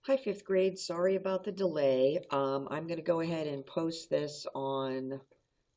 Hi, fifth grade. Sorry about the delay. I'm going to go ahead and post this on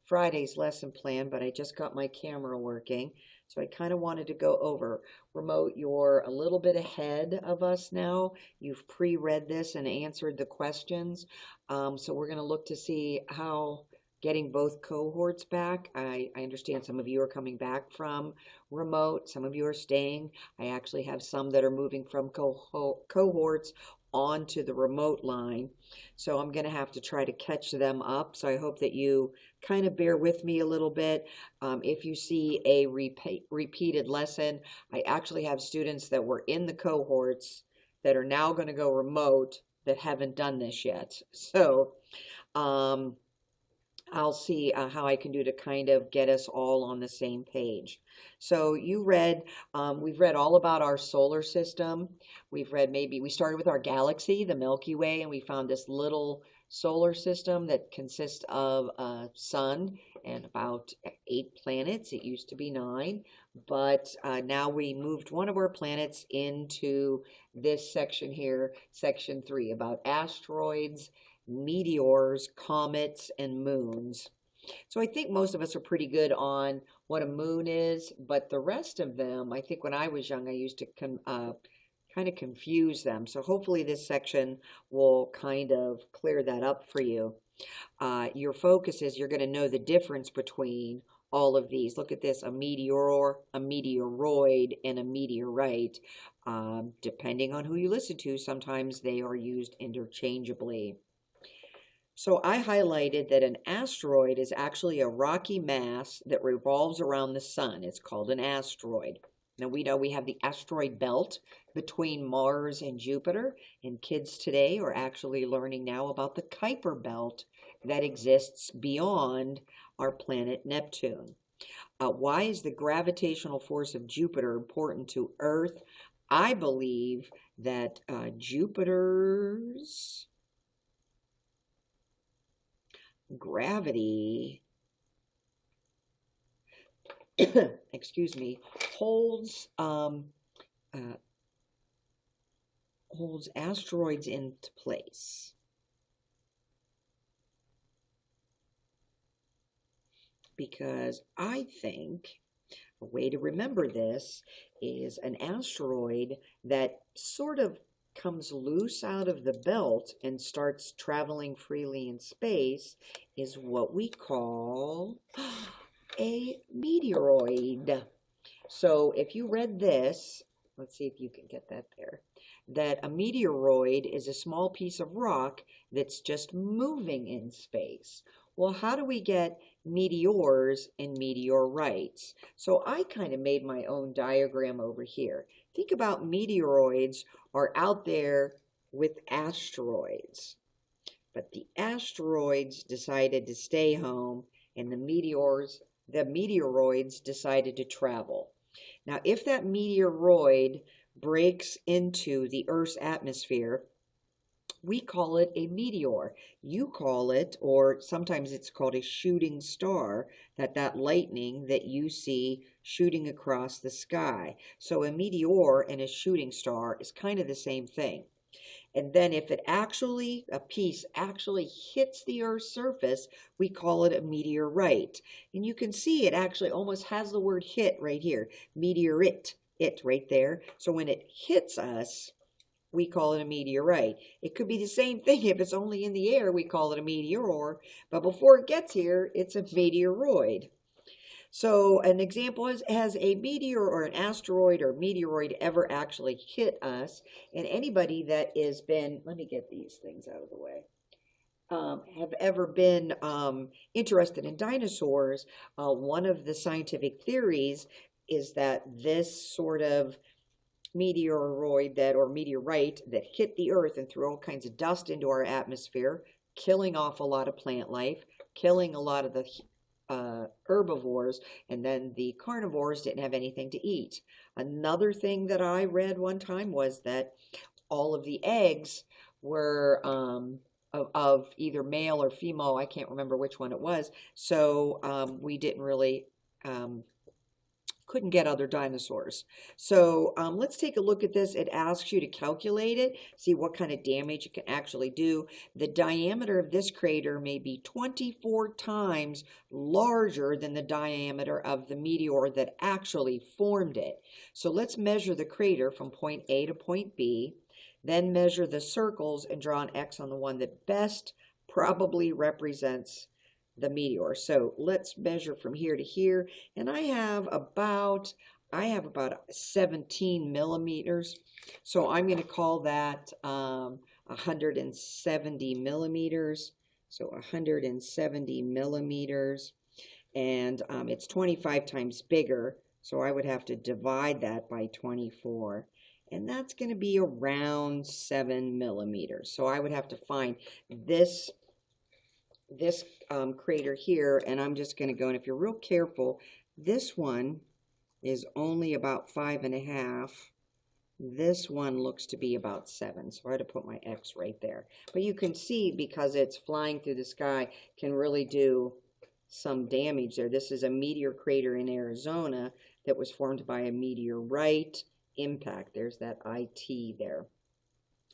Friday's lesson plan, but I just got my camera working. So I kind of wanted to go over. Remote, you're a little bit ahead of us now. You've pre-read this and answered the questions. So we're going to look to see how getting both cohorts back. I understand some of you are coming back from remote, some of you are staying. I actually have some that are moving from cohorts onto the remote line. So I'm going to have to try to catch them up. So I hope that you kind of bear with me a little bit. If you see a repeated lesson, I actually have students that were in the cohorts that are now going to go remote that haven't done this yet. So um, I'll see how I can do to kind of get us all on the same page. So we've read all about our solar system. We started with our galaxy, the Milky Way, and we found this little solar system that consists of a sun and about 8 planets. It used to be 9, but now we moved one of our planets into this section here, section 3, about asteroids, meteors, comets, and moons. So I think most of us are pretty good on what a moon is, but the rest of them, I think when I was young, I used to kind of confuse them. So hopefully this section will kind of clear that up for you. Your focus is you're going to know the difference between all of these. Look at this, a meteor, a meteoroid, and a meteorite. Depending on who you listen to, sometimes they are used interchangeably. So I highlighted that an asteroid is actually a rocky mass that revolves around the sun. It's called an asteroid. Now we know we have the asteroid belt between Mars and Jupiter, and kids today are actually learning now about the Kuiper belt that exists beyond our planet Neptune. Why is the gravitational force of Jupiter important to Earth? I believe that Jupiter's gravity, excuse me, holds holds asteroids into place. Because I think a way to remember this is an asteroid that sort of comes loose out of the belt and starts traveling freely in space is what we call a meteoroid. So if you read this, let's see if you can get that there, that a meteoroid is a small piece of rock that's just moving in space. Well, how do we get meteors and meteorites? So I kind of made my own diagram over here. Think about meteoroids are out there with asteroids, but the asteroids decided to stay home and the meteoroids decided to travel. Now, if that meteoroid breaks into the Earth's atmosphere, we call it a meteor. You call it, or sometimes it's called a shooting star, that lightning that you see shooting across the sky. So a meteor and a shooting star is kind of the same thing. And then if a piece actually hits the Earth's surface, we call it a meteorite. And you can see it actually almost has the word hit right here, meteorite, it right there. So when it hits us, we call it a meteorite. It could be the same thing if it's only in the air, we call it a meteor, but before it gets here, it's a meteoroid. So an example is, has a meteor or an asteroid or meteoroid ever actually hit us? And anybody that has been, let me get these things out of the way, have ever been interested in dinosaurs, one of the scientific theories is that this sort of meteoroid or meteorite that hit the earth and threw all kinds of dust into our atmosphere, killing off a lot of plant life, killing a lot of the herbivores, and then the carnivores didn't have anything to eat. Another thing that I read one time was that all of the eggs were of either male or female, I can't remember which one it was, so we didn't really couldn't get other dinosaurs. So let's take a look at this. It asks you to calculate it, see what kind of damage it can actually do. The diameter of this crater may be 24 times larger than the diameter of the meteor that actually formed it. So let's measure the crater from point A to point B, then measure the circles and draw an X on the one that best probably represents the meteor. So let's measure from here to here, and I have about 17 millimeters. So I'm going to call that 170 millimeters. So 170 millimeters, and it's 25 times bigger. So I would have to divide that by 24. And that's going to be around 7 millimeters. So I would have to find this crater here, and I'm just going to go, and if you're real careful, this one is only about 5.5. This one looks to be about 7, so I had to put my X right there. But you can see, because it's flying through the sky, can really do some damage there. This is a meteor crater in Arizona that was formed by a meteorite impact. There's that IT there.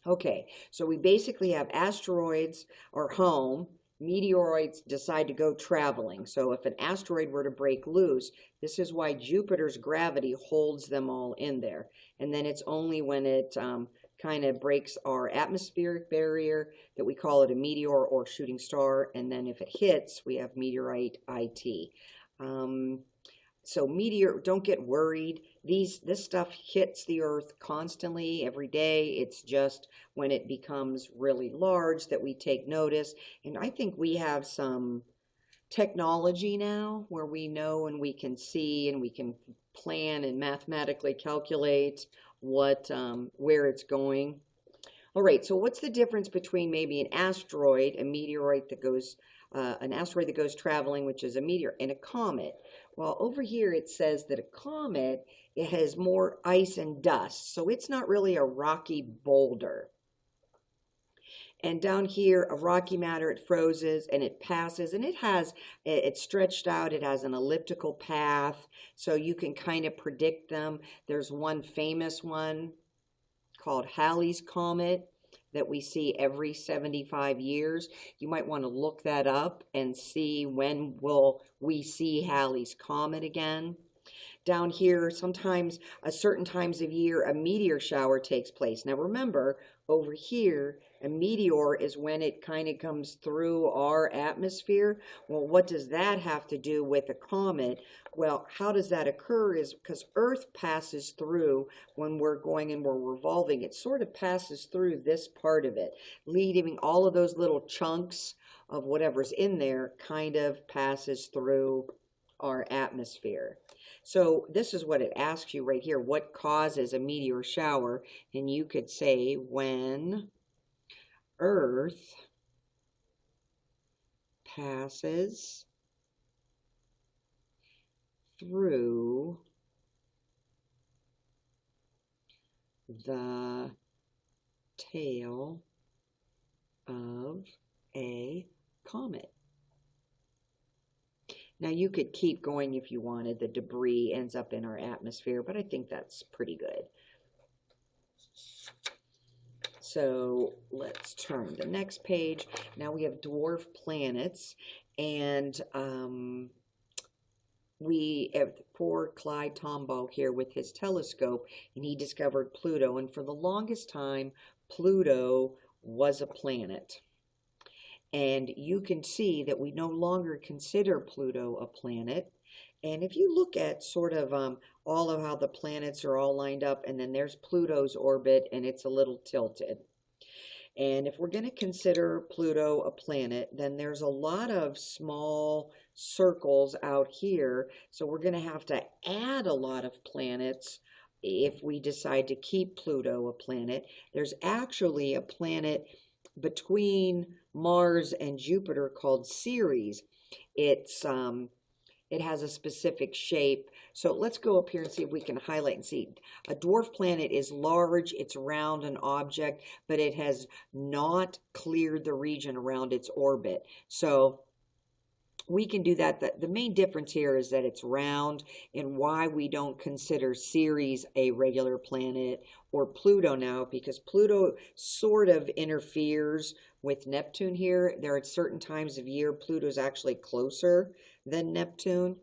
Okay, so we basically have asteroids are home. Meteoroids decide to go traveling. So if an asteroid were to break loose, this is why Jupiter's gravity holds them all in there. And then it's only when it kind of breaks our atmospheric barrier that we call it a meteor or shooting star. And then if it hits, we have meteorite IT. So meteor, don't get worried. This stuff hits the Earth constantly, every day. It's just when it becomes really large that we take notice. And I think we have some technology now where we know and we can see and we can plan and mathematically calculate what where it's going. All right, so what's the difference between maybe an asteroid, a meteorite that goes, an asteroid that goes traveling, which is a meteor, and a comet? Well, over here it says that a comet, it has more ice and dust, so it's not really a rocky boulder. And down here, a rocky matter, it freezes and it passes, and it's stretched out, it has an elliptical path, so you can kind of predict them. There's one famous one called Halley's Comet that we see every 75 years. You might want to look that up and see when will we see Halley's Comet again. Down here, sometimes, certain times of year, a meteor shower takes place. Now remember, over here, a meteor is when it kind of comes through our atmosphere. Well, what does that have to do with a comet? Well, how does that occur is because Earth passes through when we're going and we're revolving. It sort of passes through this part of it, leaving all of those little chunks of whatever's in there kind of passes through our atmosphere. So this is what it asks you right here. What causes a meteor shower? And you could say when Earth passes through the tail of a comet. Now you could keep going if you wanted. The debris ends up in our atmosphere, but I think that's pretty good. So let's turn the next page. Now we have dwarf planets, and we have poor Clyde Tombaugh here with his telescope, and he discovered Pluto, and for the longest time Pluto was a planet. And you can see that we no longer consider Pluto a planet. And if you look at sort of all of how the planets are all lined up, and then there's Pluto's orbit, and it's a little tilted. And if we're going to consider Pluto a planet, then there's a lot of small circles out here. So we're going to have to add a lot of planets if we decide to keep Pluto a planet. There's actually a planet between Mars and Jupiter called Ceres. It has a specific shape. So let's go up here and see if we can highlight and see. A dwarf planet is large, it's round, an object, but it has not cleared the region around its orbit. So we can do that. The main difference here is that it's round, and why we don't consider Ceres a regular planet or Pluto now, because Pluto sort of interferes with Neptune here. There are certain times of year Pluto's actually closer than Neptune.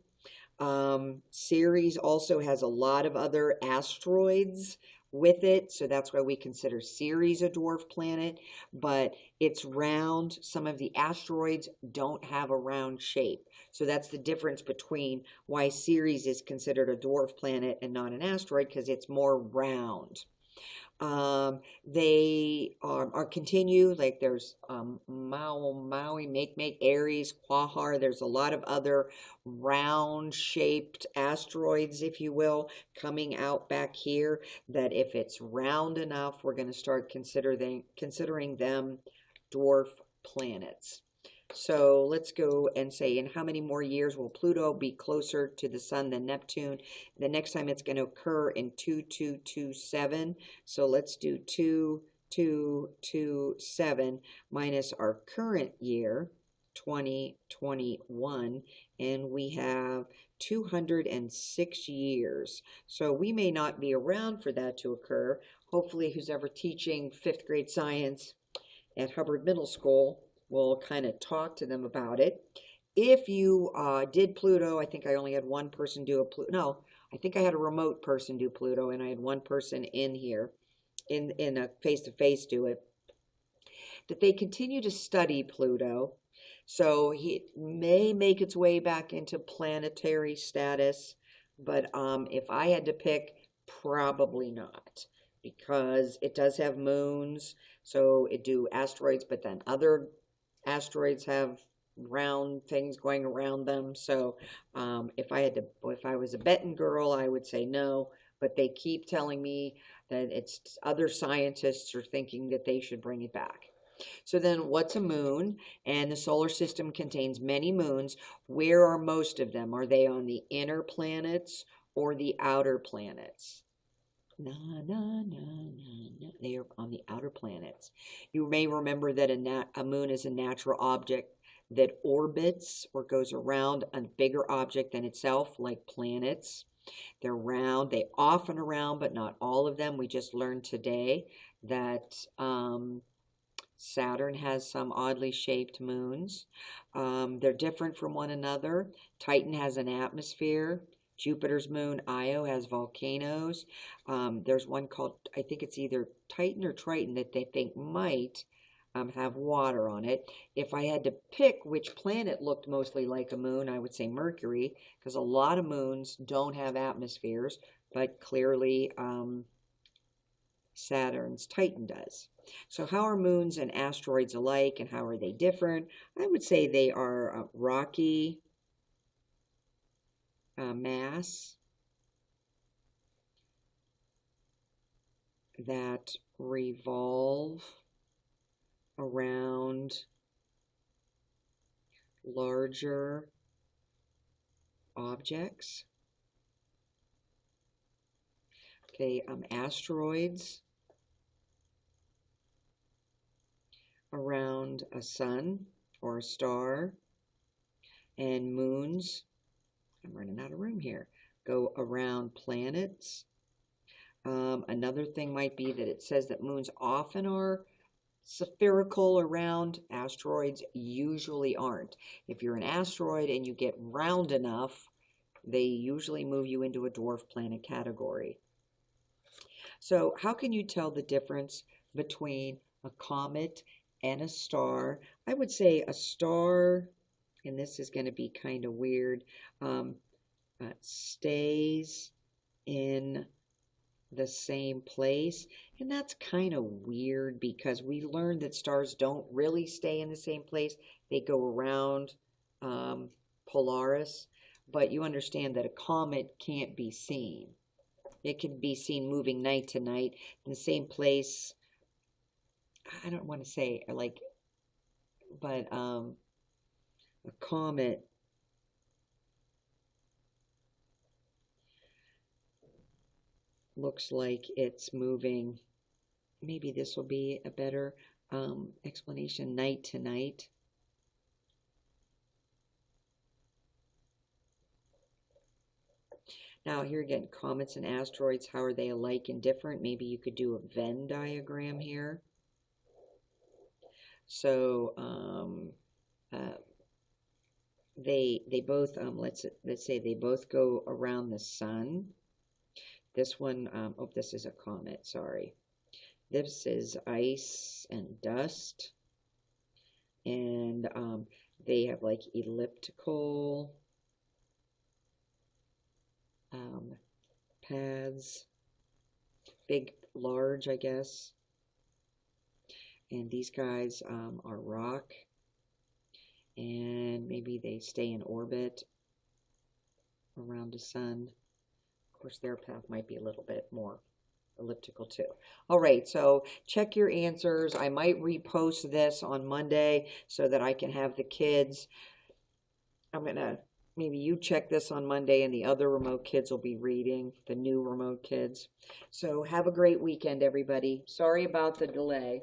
Ceres also has a lot of other asteroids with it, so that's why we consider Ceres a dwarf planet, but it's round. Some of the asteroids don't have a round shape. So that's the difference between why Ceres is considered a dwarf planet and not an asteroid, because it's more round. They are continue, like there's Maui, Make, Aries, Quahar. There's a lot of other round shaped asteroids, if you will, coming out back here, that if it's round enough, we're going to start considering them dwarf planets. So let's go and say, in how many more years will Pluto be closer to the sun than Neptune? The next time it's going to occur in 2227. So let's do 2227 minus our current year, 2021, and we have 206 years. So we may not be around for that to occur. Hopefully, who's ever teaching 5th grade science at Hubbard Middle School, we'll kind of talk to them about it. If you did Pluto, I think I only had one person do a Pluto. No, I think I had a remote person do Pluto, and I had one person in here, in a face-to-face do it. That they continue to study Pluto, so it may make its way back into planetary status, but if I had to pick, probably not, because it does have moons, so it do asteroids, but then other asteroids have round things going around them. So if I was a betting girl, I would say no, but they keep telling me that it's other scientists are thinking that they should bring it back. So then what's a moon? And the solar system contains many moons. Where are most of them? Are they on the inner planets or the outer planets? Na, na, na, na, na. They are on the outer planets. You may remember that a moon is a natural object that orbits or goes around a bigger object than itself, like planets. They're round. They often are round, but not all of them. We just learned today that Saturn has some oddly shaped moons. They're different from one another. Titan has an atmosphere. Jupiter's moon Io has volcanoes. There's one called, I think it's either Titan or Triton, that they think might have water on it. If I had to pick which planet looked mostly like a moon, I would say Mercury, because a lot of moons don't have atmospheres, but clearly Saturn's Titan does. So how are moons and asteroids alike, and how are they different? I would say they are rocky mass that revolve around larger objects. Okay, asteroids around a sun or a star, and moons, I'm running out of room here, go around planets. Another thing might be that it says that moons often are spherical around, asteroids usually aren't. If you're an asteroid and you get round enough, they usually move you into a dwarf planet category. So how can you tell the difference between a comet and a star? I would say a star, and this is going to be kind of weird, stays in the same place. And that's kind of weird because we learned that stars don't really stay in the same place. They go around Polaris, but you understand that a comet can't be seen. It can be seen moving night to night in the same place. I don't want to say like, but a comet looks like it's moving. Maybe this will be a better explanation, night to night. Now here again, comets and asteroids, how are they alike and different? Maybe you could do a Venn diagram here. So they both let's say they both go around the sun. This one, oh, this is a comet, sorry. This is ice and dust. And they have like elliptical paths, big, large, I guess. And these guys are rock, and maybe they stay in orbit around the sun. Of course, their path might be a little bit more elliptical too. All right, so check your answers. I might repost this on Monday so that I can have the kids. I'm gonna, maybe you check this on Monday and the other remote kids will be reading, the new remote kids. So have a great weekend, everybody. Sorry about the delay.